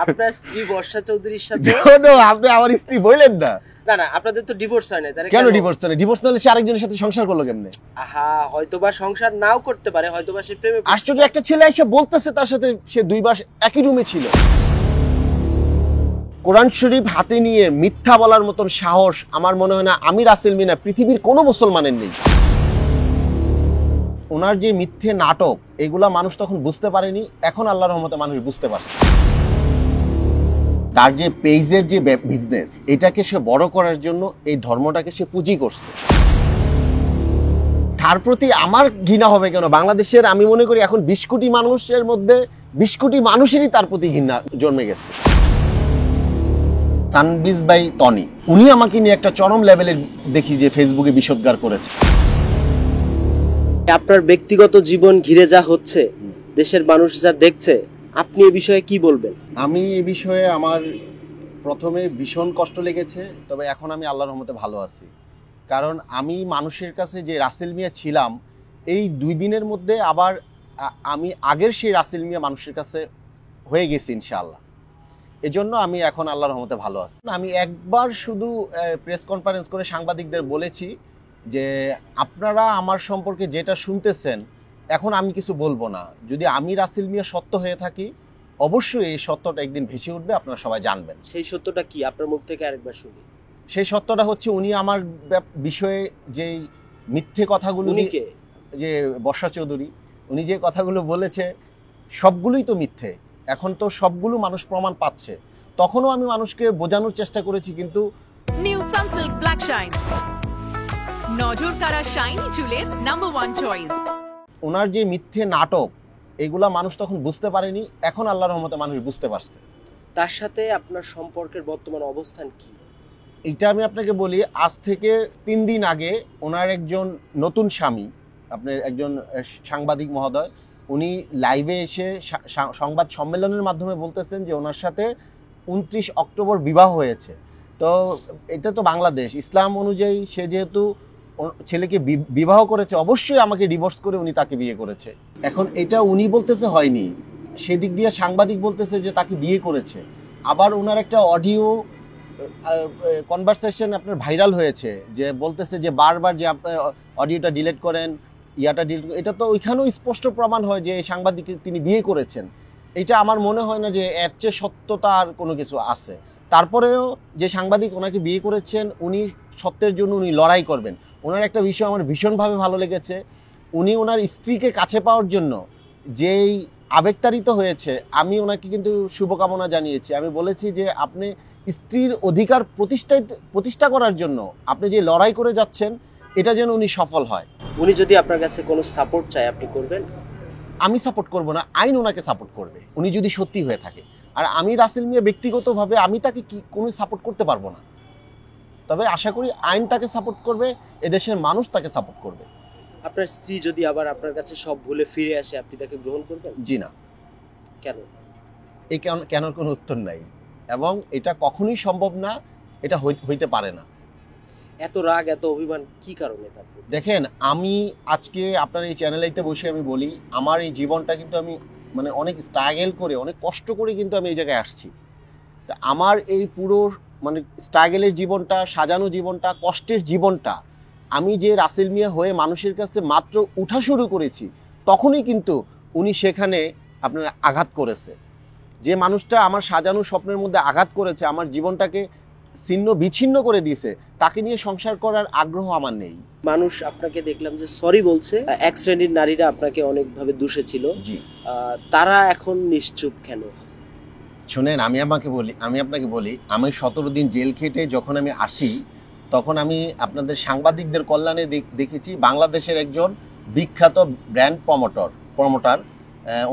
আপনার স্ত্রী বর্ষা চৌধুরীর সাথে আপনি আমার স্ত্রী বললেন না? না না, আপনাদের তো ডিভোর্স হয় না, তাহলে কেন ডিভোর্স হয় না? ডিভোর্স হলে সে আরেকজনের সাথে সংসার করলো কেমনে? আহা, হয়তোবা সংসার নাও করতে পারে, হয়তোবা সে প্রেমে আশ্চর্য, একটা ছেলে এসে বলতেছে তার সাথে সে 2 মাস একই রুমে ছিল। কোরআন শরীফ হাতে নিয়ে মিথ্যা বলার মতন সাহস আমার মনে হয় না আমি রাসেল মিনা পৃথিবীর কোনো মুসলমানের নেই। ওনার যে মিথ্যে নাটক, এগুলা মানুষ তখন বুঝতে পারেনি, এখন আল্লাহর রহমতে মানুষ বুঝতে পারছে। তার যে পেজের যে বিজনেস, এটাকে সে বড় করার জন্য এই ধর্মটাকে সে পুঁজি করছে। তার প্রতি আমার ঘৃণা হবে কেন? বাংলাদেশের আমি মনে করি এখন 20 কোটি মানুষের মধ্যে 20 কোটি মানুষেরই তার প্রতি ঘৃণা জন্মে গেছে। সানবিজ বাই তনি, উনি আমাকে নিয়ে একটা চরম লেভেলের দেখি যে ফেসবুকে বিষোদ্গার করেছে। আপনার ব্যক্তিগত জীবন ঘিরে যা হচ্ছে, দেশের মানুষ যা দেখছে, আপনি এই বিষয়ে কি বলবেন? আমি এই বিষয়ে আমার প্রথমে ভীষণ কষ্ট লেগেছে, তবে এখন আমি আল্লাহর রহমতে ভালো আছি। কারণ আমি মানুষের কাছে যে রাসেল মিয়া ছিলাম, এই 2 দিনের মধ্যে আবার আমি আগের সেই রাসেল মিয়া মানুষের কাছে হয়ে গেছি ইনশাআল্লাহ। এজন্য আমি এখন আল্লাহর রহমতে ভালো আছি। আমি একবার শুধু প্রেস কনফারেন্স করে সাংবাদিকদের বলেছি যে আপনারা আমার সম্পর্কে যেটা শুনতেছেন, এখন আমি কিছু বলবো না। যদি আমি রাসেল মিয়া সত্য হয়ে থাকি, অবশ্যই এই সত্যটা একদিন ভেসে উঠবে, আপনারা সবাই জানবেন। সেই সত্যটা কি আপনার মুখ থেকে আরেকবার শুনি। সেই সত্যটা হচ্ছে উনি আমার বিষয়ে যেই মিথ্যে কথাগুলো, যে বর্ষা চৌধুরী উনি যে কথাগুলো বলেছে সবগুলোই তো মিথ্যে। এখন তো সবগুলো মানুষ প্রমাণ পাচ্ছে। তখনও আমি মানুষকে বোঝানোর চেষ্টা করেছি, কিন্তু নিউ সানসিল্ক ব্ল্যাক শাইন, নজর কাড়া শাইনি চুলের নাম্বার 1 চয়েস। ওনার যে মিথ্যে নাটক, এগুলা মানুষ তখন বুঝতে পারেনি, এখন আল্লাহর রহমতে মানুষ বুঝতে পারছে। তার সাথে আপনার সম্পর্কের বর্তমান অবস্থান কি? এটা আমি আপনাকে বলি, আজ থেকে 3 দিন আগে ওনার একজন নতুন স্বামী, আপনার একজন সাংবাদিক মহোদয়, উনি লাইভে এসে সংবাদ সম্মেলনের মাধ্যমে বলতেছেন যে ওনার সাথে 29 অক্টোবর বিবাহ হয়েছে। তো এটা তো বাংলাদেশ, ইসলাম অনুযায়ী সে যেহেতু ছেলেকে বিবাহ করেছে, অবশ্যই আমাকে ডিভোর্স করে উনি তাকে বিয়ে করেছে। এখন এটা উনি বলতেছে হয়নি, সেদিক দিয়ে সাংবাদিক বলতেছে যে তাকে বিয়ে করেছে। আবার ওনার একটা অডিও কনভারসেশন আপনার ভাইরাল হয়েছে, যে বলতেছে যে বারবার যে আপনার অডিওটা ডিলিট করেন, ডিলিট। এটা তো ওইখানেও স্পষ্ট প্রমাণ হয় যে সাংবাদিক তিনি বিয়ে করেছেন। এটা আমার মনে হয় না যে এর চেয়ে সত্যতা আর কোনো কিছু আছে। তারপরেও যে সাংবাদিক ওনাকে বিয়ে করেছেন, উনি সত্যের জন্য উনি লড়াই করবেন। ওনার একটা বিষয় আমার ভীষণভাবে ভালো লেগেছে, উনি ওনার স্ত্রীকে কাছে পাওয়ার জন্য যেই আবেগতাড়িত হয়েছে, আমি ওনাকে কিন্তু শুভকামনা জানিয়েছি। আমি বলেছি যে আপনি স্ত্রীর অধিকার প্রতিষ্ঠা করার জন্য আপনি যে লড়াই করে যাচ্ছেন, এটা যেন উনি সফল হয়। উনি যদি আপনার কাছে কোনো সাপোর্ট চায়, আপনি করবেন? আমি সাপোর্ট করব না, আইন ওনাকে সাপোর্ট করবে, উনি যদি সত্যি হয়ে থাকে। আর আমি রাসেল মিয়া ব্যক্তিগতভাবে আমি তাকে কোনো সাপোর্ট করতে পারবো না, তবে আশা করি আইন তাকে সাপোর্ট করবে, এদেশের মানুষ তাকে সাপোর্ট করবে। আপনার স্ত্রী যদি আবার আপনার কাছে সব ভুলে ফিরে আসে, আপনি তাকে গ্রহণ করবেন? জি না। কেন? এই কেন কোনো উত্তর নাই, এবং এটা কখনোই সম্ভব না, এটা হইতে পারে না। এত রাগ, এত অভিমান কি কারণে? তারপর দেখেন, আমি আজকে আপনার এই চ্যানেলেতে বসে আমি বলি, আমার এই জীবনটা কিন্তু আমি মানে অনেক স্ট্রাগল করে, অনেক কষ্ট করে কিন্তু আমি এই জায়গায় আসছি। তা আমার এই পুরো মানে স্ট্রাগলের জীবনটা, সাজানো জীবনটা, কষ্টের জীবনটা, আমি যে রাসেল মিয়া হয়ে মানুষের কাছে মাত্র উঠা শুরু করেছি, তখনই কিন্তু উনি সেখানে আপনার আঘাত করেছে। যে মানুষটা আমার সাজানো স্বপ্নের মধ্যে আঘাত করেছে, আমার জীবনটাকে ছিন্ন বিচ্ছিন্ন করে দিয়েছে, তাকে নিয়ে সংসার করার আগ্রহ আমার নেই। মানুষ আপনাকে দেখলাম যে সরি বলছে, এক শ্রেণীর নারীরা আপনাকে অনেকভাবে দূষেছিল, জি, তারা এখন নিশ্চুপ কেন? শুনেন, আমি আপনাকে বলি, আমি 17 দিন জেল খেটে যখন আমি আসি, তখন আমি আপনাদের সাংবাদিকদের কল্যাণে দেখেছি বাংলাদেশের একজন বিখ্যাত ব্র্যান্ড প্রমোটার,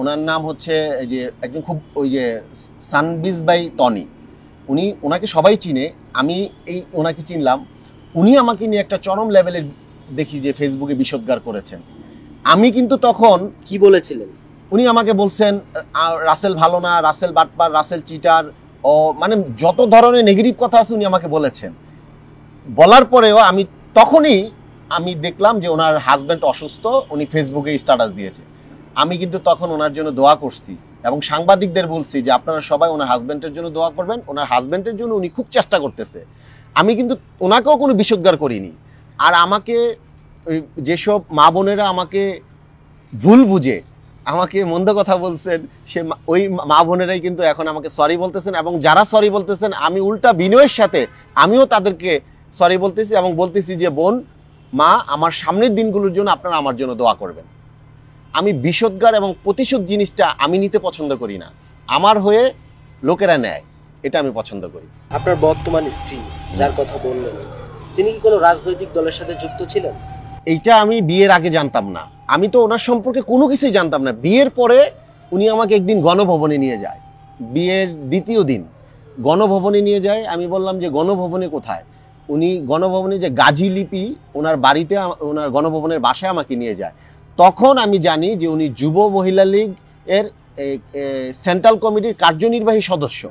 ওনার নাম হচ্ছে যে একজন খুব ওই যে সানবিজ বাই তনি, ওনাকে সবাই চিনে, আমি ওনাকে চিনলাম। উনি আমাকে নিয়ে একটা চরম লেভেলের দেখি যে ফেসবুকে বিষোদ্গার করেছেন। আমি কিন্তু তখন কি বলেছিলেন? উনি আমাকে বলছেন রাসেল ভালো না, রাসেল বাটপার, রাসেল চিটার, ও মানে যত ধরনের নেগেটিভ কথা আছে উনি আমাকে বলেছেন। বলার পরেও তখনই আমি দেখলাম যে ওনার হাজব্যান্ড অসুস্থ, উনি ফেসবুকে স্ট্যাটাস দিয়েছে। আমি কিন্তু তখন ওনার জন্য দোয়া করছি, এবং সাংবাদিকদের বলছি যে আপনারা সবাই ওনার হাজব্যান্ডের জন্য দোয়া করবেন। ওনার হাজব্যান্ডের জন্য উনি খুব চেষ্টা করতেছে। আমি কিন্তু ওনাকেও কোনো বিষোদ্গার করিনি। আর আমাকে যেসব মা বোনেরা আমাকে ভুল বুঝে আমাকে মন্দ কথা বলছেন, ওই মা বোনেরাই কিন্তু এখন আমাকে সরি বলতেছেন, এবং যারা সরি বলতেছেন আমি উল্টা বিনয়ের সাথে আমিও তাদেরকে সরি বলতেছি এবং বলতেছি যে বোন, মা, আমার সামনের দিনগুলোর জন্য আপনারা আমার জন্য দোয়া করবেন। আমি বিষোদ্গার এবং প্রতিশোধ জিনিসটা আমি নিতে পছন্দ করি না। আমার হয়ে লোকেরা নেয়, এটা আমি পছন্দ করি। আপনার বর্তমান স্ত্রী যার কথা বললেন, তিনি কি কোনো রাজনৈতিক দলের সাথে যুক্ত ছিলেন? এইটা আমি বিয়ের আগে জানতাম না। আমি তো ওনার সম্পর্কে কোনো কিছুই জানতাম না। বিয়ের পরে উনি আমাকে একদিন গণভবনে নিয়ে যায়, বিয়ের দ্বিতীয় দিন গণভবনে নিয়ে যায়। আমি বললাম যে গণভবনে কোথায়? উনি গণভবনে যে গাজী লিপি ওনার বাড়িতে, ওনার গণভবনের বাসায় আমাকে নিয়ে যায়। তখন আমি জানি যে উনি যুব মহিলা লীগ এর সেন্ট্রাল কমিটির কার্যনির্বাহী সদস্য।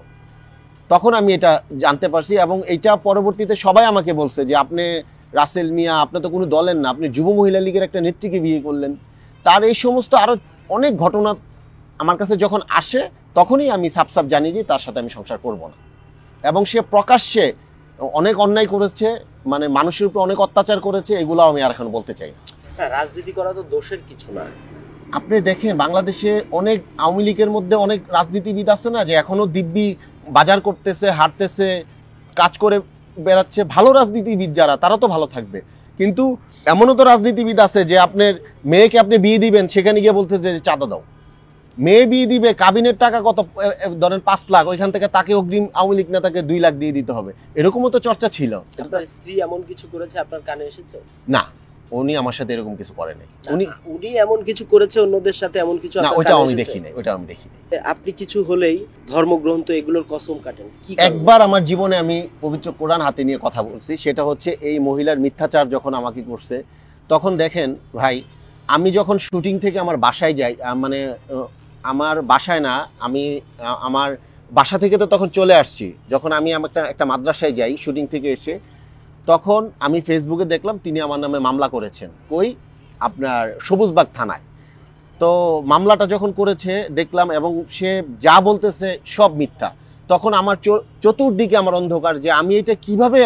তখন আমি এটা জানতে পারছি, এবং এটা পরবর্তীতে সবাই আমাকে বলছে যে আপনি রাসেল মিয়া, আপনি তো কোনো দলের না, আপনি যুব মহিলা লীগের একটা নেত্রীকে বিয়ে করলেন। তার এই সমস্ত আরও অনেক ঘটনা আমার কাছে যখন আসে, তখনই আমি সাপ জানি যে তার সাথে আমি সংসার করব না। এবং সে প্রকাশ্যে অনেক অন্যায় করেছে, মানে মানুষের উপর অনেক অত্যাচার করেছে, এগুলো আমি আর এখন বলতে চাই না। রাজনীতি করা তো দোষের কিছু না। আপনি দেখেন বাংলাদেশে অনেক আওয়ামী লীগের মধ্যে অনেক রাজনীতিবিদ আছে না, যে এখনো দিব্যি বাজার করতেছে, হাঁটতেছে, কাজ করে বেড়াচ্ছে। ভালো রাজনীতিবিদ যারা, তারা তো ভালো থাকবে। কিন্তু এমনও তো রাজনীতিবিদ আছে যে আপনার মেয়েকে আপনি বিয়ে দিবেন, সেখানে গিয়ে বলতে যে চাঁদা দাও। মেয়ে বিয়ে দিবে, কাবিনের টাকা কত, ধরেন 5 লাখ, ওইখান থেকে তাকে অগ্রিম আওয়ামী লীগ নেতাকে 2 লাখ দিয়ে দিতে হবে। এরকমও তো চর্চা ছিল। আপনার স্ত্রী এমন কিছু করেছে আপনার কানে এসেছে? না, উনি আমার সাথে এরকম কিছু করে নাই। উনি এমন কিছু করেছে অন্যদের সাথে, এমন কিছু না, ওইটা আমি দেখি নাই, ওইটা আমি দেখি নাই। আপনি কিছু হলেই ধর্মগ্রন্থ এগুলোর কসম কাটেন, কি কারণে? একবার আমার জীবনে আমি পবিত্র কোরআন হাতে নিয়ে কথা বলছি, সেটা হচ্ছে এই মহিলার মিথ্যাচার যখন আমাকে করছে। তখন দেখেন ভাই, আমি যখন শুটিং থেকে আমার বাসায় যাই, মানে আমার বাসায় না, আমি আমার বাসা থেকে তো তখন চলে আসছি। যখন আমি একটা মাদ্রাসায় যাই শুটিং থেকে এসে, তখন আমি ফেসবুকে দেখলাম তিনি আমার নামে মামলা করেছেন। কই? আপনার সবুজবাগ থানায়। তো মামলাটা যখন করেছে দেখলাম, এবং সে যা বলতেছে সব মিথ্যা। তখন আমার চতুর্দিকে আমার অন্ধকার, যে আমি এটা কিভাবে,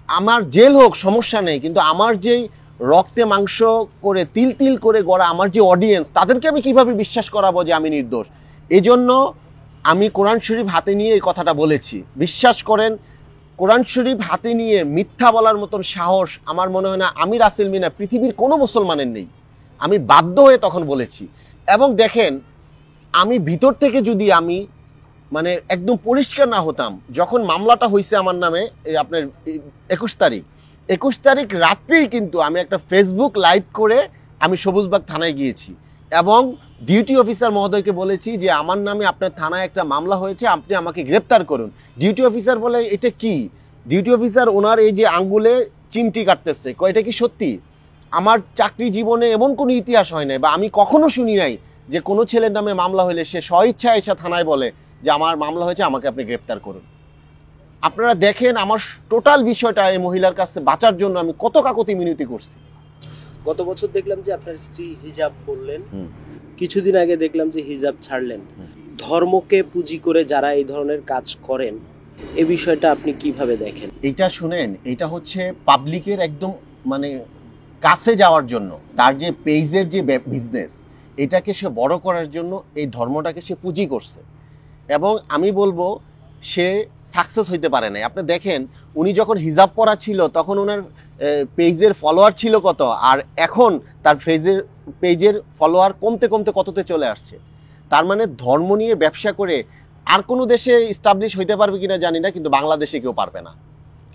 আমার জেল হোক সমস্যা নেই, কিন্তু আমার যেই রক্তে মাংস করে তিল তিল করে গড়া আমার যে অডিয়েন্স, তাদেরকে আমি কিভাবে বিশ্বাস করাবো যে আমি নির্দোষ? এই জন্য আমি কোরআন শরীফ হাতে নিয়ে এই কথাটা বলেছি। বিশ্বাস করেন, কোরআন শরীফ হাতে নিয়ে মিথ্যা বলার মতন সাহস আমার মনে হয় না আমি রাসেল মিনা পৃথিবীর কোনো মুসলমানের নেই। আমি বাধ্য হয়ে তখন বলেছি। এবং দেখেন, আমি ভিতর থেকে যদি আমি মানে একদম পরিষ্কার না হতাম, যখন মামলাটা হয়েছে আমার নামে আপনার 21 তারিখ রাত্রেই কিন্তু আমি একটা ফেসবুক লাইভ করে আমি সবুজবাগ থানায় গিয়েছি, এবং ডিউটি অফিসার মহোদয়কে বলেছি যে আমার নামে আপনার থানায় একটা মামলা হয়েছে, আপনি আমাকে গ্রেপ্তার করুন। ডিউটি অফিসার বলে এটা কি? ডিউটি অফিসার ওনার এই যে আঙ্গুলে চিমটি কাটতেছে, এটা কি সত্যি? আমার চাকরি জীবনে এমন কোনো ইতিহাস হয় নাই, বা আমি কখনো শুনি নাই যে কোনো ছেলের নামে মামলা হলে সে স্বইচ্ছা এসে থানায় বলে যে আমার মামলা হয়েছে, আমাকে আপনি গ্রেপ্তার করুন। আপনারা দেখেন আমার টোটাল বিষয়টা এই মহিলার কাছে বাঁচার জন্য আমি কত কাকুতি মিনতি করছি। গত বছর দেখলাম যে আপনার স্ত্রী হিজাব পরলেন, কিছুদিন আগে দেখলাম যে হিজাব ছাড়লেন। ধর্মকে পুঁজি করে যারা এই ধরনের কাজ করেন, এই বিষয়টা আপনি কিভাবে দেখেন? এইটা শুনেন, এটা হচ্ছে পাবলিকের একদম মানে কাছে যাওয়ার জন্য, তার যে পেজের যে বিজনেস, এটাকে সে বড় করার জন্য এই ধর্মটাকে সে পুঁজি করছে। এবং আমি বলবো সে সাকসেস হইতে পারে নাই। আপনি দেখেন, উনি যখন হিজাব পরা ছিল তখন ওনার পেজের ফলোয়ার ছিল কত, আর এখন তার পেজের ফলোয়ার কমতে কমতে কততে চলে আসছে। তার মানে ধর্ম নিয়ে ব্যবসা করে আর কোনো দেশে এস্টাবলিশ হইতে পারবে কিনা জানি না, কিন্তু বাংলাদেশে কেউ পারবে না,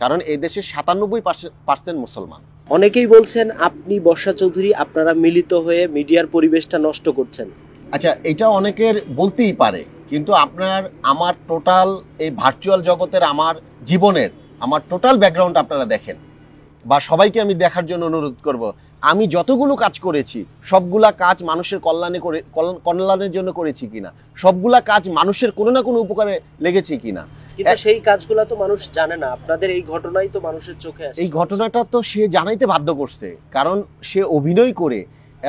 কারণ এই দেশে 97% মুসলমান। অনেকেই বলছেন আপনি বর্ষা চৌধুরী, আপনারা মিলিত হয়ে মিডিয়ার পরিবেশটা নষ্ট করছেন। আচ্ছা, এটা অনেকের বলতেই পারে, কিন্তু আমার টোটাল এই ভার্চুয়াল জগতের আমার জীবনের আমার টোটাল ব্যাকগ্রাউন্ড আপনারা দেখেন, বা সবাইকে আমি দেখার জন্য অনুরোধ করব। আমি যতগুলো কাজ করেছি সবগুলা কাজ মানুষের কল্যাণের জন্য করেছি কিনা, সবগুলা কাজ মানুষের কোনো না কোনো উপকারে লেগেছে কিনা, কিন্তু সেই কাজগুলো তো মানুষ জানে না। আপনাদের এই ঘটনাই তো মানুষের চোখে আসে। এই ঘটনাটা তো সে জানাইতে বাধ্য করছে, কারণ সে অভিনয় করে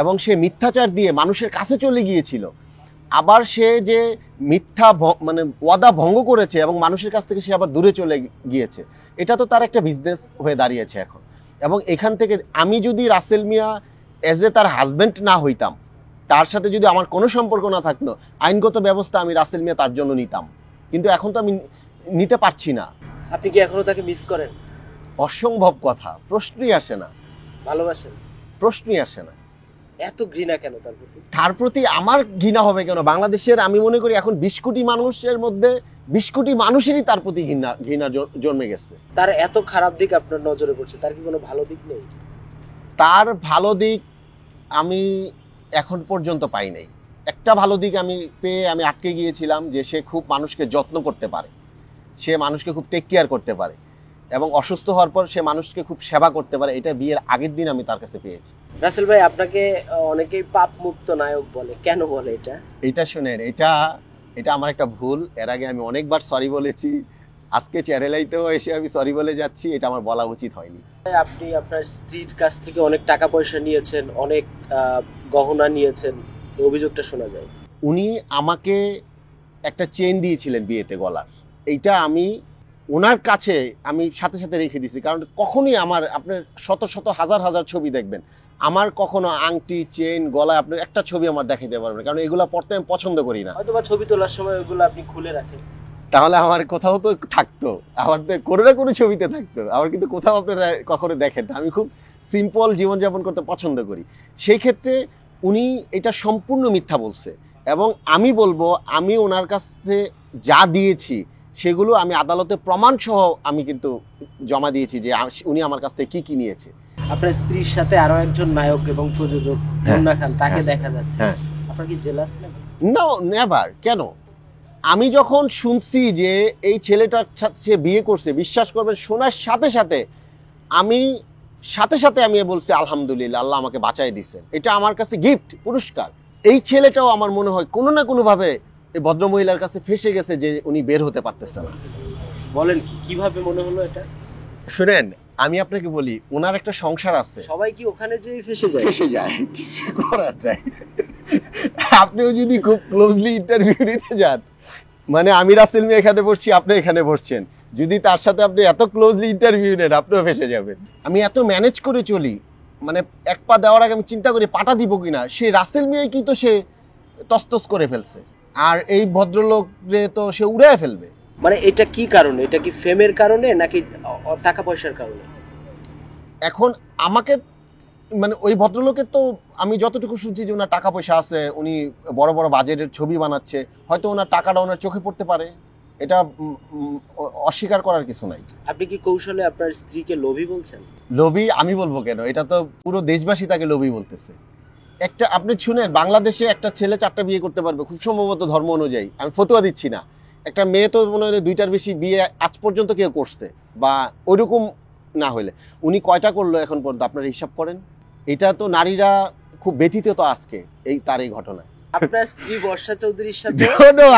এবং সে মিথ্যাচার দিয়ে মানুষের কাছে চলে গিয়েছিল। আবার সে যে মিথ্যা মানে ওয়াদা ভঙ্গ করেছে এবং মানুষের কাছ থেকে সে আবার দূরে চলে গিয়েছে, এটা তো তার একটা বিজনেস হয়ে দাঁড়িয়েছে এখন। এবং এখান থেকে আমি যদি রাসেল মিয়া এজ এ তার হাজব্যান্ড না হইতাম, তার সাথে যদি আমার কোনো সম্পর্ক না থাকতো, আইনগত ব্যবস্থা আমি রাসেল মিয়া তার জন্য নিতাম, কিন্তু এখন তো আমি নিতে পারছি না। আপনি কি এখনো তাকে মিস করেন? অসম্ভব কথা, প্রশ্নই আসে না, ভালোবাসেন? প্রশ্নই আসে না। এত ঘৃণা কেন তার প্রতি? তার প্রতি আমার ঘৃণা হবে কেন? বাংলাদেশের আমি মনে করি এখন 20 কোটি মানুষের মধ্যে 20 কোটি মানুষেরই তার প্রতি ঘৃণা জন্মে গেছে। তার এত খারাপ দিক আপনার নজরে পড়ছে, তার কি কোনো ভালো দিক নেই? তার ভালো দিক আমি এখন পর্যন্ত পাই নাই। একটা ভালো দিক আমি পেয়ে আমি আটকে গিয়েছিলাম, যে সে খুব মানুষকে যত্ন করতে পারে, সে মানুষকে খুব টেক কেয়ার করতে পারে, এবং অসুস্থ হওয়ার পর সে মানুষকে খুব সেবা করতে পারে। এটা বিয়ের আগের দিন আমি তার কাছে পেয়েছি। রাসেল ভাই, আপনাকে অনেকেই পাপ মুক্ত নায়ক বলে, কেন বলে এটা? এটা শুনেন, এটা আমার একটা ভুল। এর আগে আমি অনেকবার সরি বলেছি, আজকে চ্যানেলাইতেও এসে আমি সরি বলে যাচ্ছি, এটা আমার বলা উচিত হয়নি। আপনি আপনার স্ত্রীর কাছ থেকে অনেক টাকা পয়সা নিয়েছেন, অনেক গহনা নিয়েছেন, এই অভিযোগটা শোনা যায়। উনি আমাকে একটা চেন দিয়েছিলেন বিয়েতে গলার, এইটা আমি ওনার কাছে আমি সাথে সাথে রেখে দিয়েছি। কারণ কখনোই আপনার শত শত হাজার হাজার ছবি দেখবেন, আমার কখনো আংটি, চেন, গলায় আপনার একটা ছবি আমার দেখাতে পারবেন, কারণ এগুলো পড়তে আমি পছন্দ করি না। হয়তো বা ছবি তোলার সময় ওগুলো আপনি খুলে রাখেন। তাহলে আমার কোথাও তো থাকতো, আমার তো কোনো না কোনো ছবিতে থাকতো, আমার কিন্তু কোথাও আপনারা কখনো দেখেন না। আমি খুব সিম্পল জীবনযাপন করতে পছন্দ করি। সেই ক্ষেত্রে উনি এটা সম্পূর্ণ মিথ্যা বলছে, এবং আমি বলবো আমি ওনার কাছে যা দিয়েছি সেগুলো আমি আদালতে প্রমাণ সহ আমি কিন্তু জমা দিয়েছি, যে উনি আমার কাছ থেকে কি নিয়েছে। আপনার স্ত্রীর সাথে আরো একজন নায়ক এবং প্রযোজক মুন্না খান, তাকে দেখা যাচ্ছে, আপনার কি জেলাস লাগে? No, never. কেন? আমি যখন শুনছি যে এই ছেলেটার সাথে সে বিয়ে করছে, বিশ্বাস করবেন, শোনার সাথে সাথে আমি বলছি আলহামদুলিল্লাহ, আল্লাহ আমাকে বাঁচাই দিচ্ছেন, এটা আমার কাছে গিফট, পুরস্কার। এই ছেলেটাও আমার মনে হয় কোনো না কোনোভাবে এই ভদ্রমহিলার কাছে ফেসে গেছে, যে উনি বের হতে পারতেছে না। বলেন কি, কিভাবে মনে হলো এটা? শুনেন, আমি আপনাকে বলি, ওনার একটা সংসার আছে। সবাই কি ওখানে যেই ফেসে যায়? ফেসে যায়, কিছু করার নাই। আপনিও যদি খুব ক্লোজলি ইন্টারভিউ নিতে যান, মানে আমি রাসেল মিয়া এখানে বসছি, আপনি এখানে বসছেন, যদি তার সাথে আপনি এত ক্লোজলি ইন্টারভিউ নেন, আপনিও ফেসে যাবেন। আমি এত ম্যানেজ করে চলি, মানে এক পা দেওয়ার আগে আমি চিন্তা করি পাটা দিব কিনা। সে রাসেল মিয়াই কি তো সে তস্তস করে ফেলছে, আর এই ভদ্রলোকরে তো সে উড়ায় ফেলবে। মানে এটা কি কারণে? এটা কি ফেমের কারণে নাকি টাকা পয়সার কারণে? এখন আমাকে মানে ওই ভদ্রলোকের তো আমি যতটুকু শুনছি যে ওনার টাকা পয়সা আছে, উনি বড় বড় বাজেটের ছবি বানাচ্ছে, হয়তো ওনার টাকাটা ওনার চোখে পড়তে পারে, এটা অস্বীকার করার কিছু নাই। আপনি কি কৌশলে আপনার স্ত্রীকে লোভী বলছেন? লোভী আমি বলবো কেন? এটা তো পুরো দেশবাসী তাকে লোভী বলতেছে। একটা আপনি শুনেন, বাংলাদেশে একটা ছেলে 4টা বিয়ে করতে পারবে খুব সম্ভবত, ধর্ম অনুযায়ী, আমি ফতোয়া দিচ্ছি না। একটা মেয়ে তো মনে হয় 2টার বেশি বিয়ে আজ পর্যন্ত কেউ করছে, বা ওইরকম না হলে উনি কয়টা করলো এখন পর্যন্ত, আপনারা হিসাব করেন। এটা তো নারীরা খুব ব্যথিত তো আজকে তার এই ঘটনায়। আপনার স্ত্রী বর্ষা চৌধুরীর সাথে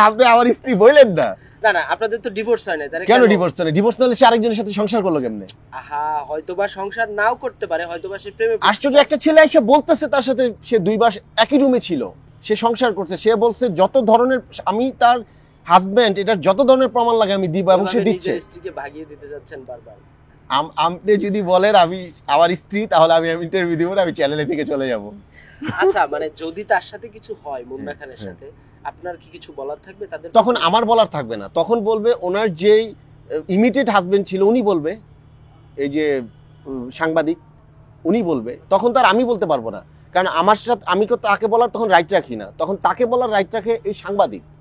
আপনি আমার স্ত্রী বললেন না? না, আপনাদের তো ডিভোর্স হয় না, তাহলে কেন ডিভোর্স হয় না? ডিভোর্স না হলে সে আরেকজনের সাথে সংসার করলো কেমনে? আহা, হয়তোবা সংসার নাও করতে পারে, হয়তোবা সে প্রেমে পড়ছে। আশ্চর্য, একটা ছেলে এসে বলতেছে তার সাথে সে 2 মাস একই রুমে ছিল, সে সংসার করছে, সে বলছে যত ধরনের আমি তার হাজবেন্ড, এটার যত ধরনের প্রমাণ লাগে আমি দিব, এবং সে দিচ্ছে। নিজের স্ত্রীকে ভাগিয়ে দিতে যাচ্ছেন বারবার। আপনি যদি বলেন আমি আমার স্ত্রী, তাহলে আমি ইন্টারভিউ দিব না, আমি চ্যানেলে থেকে চলে যাব। আচ্ছা, মানে যদি তার সাথে কিছু হয়, মুন্না খানের সাথে, আপনার কি কিছু বলার থাকবে তাদের? তখন আমার বলার থাকবে না, তখন বলবে ওনার যেই ইমিডিয়েট হাজবেন্ড ছিল উনি বলবে, এই যে সাংবাদিক উনি বলবে, তখন তো আর আমি বলতে পারবো না, কারণ আমার সাথে আমি তো তাকে বলার তখন রাইট রাখি না, তখন তাকে বলার রাইট রাখে এই সাংবাদিক।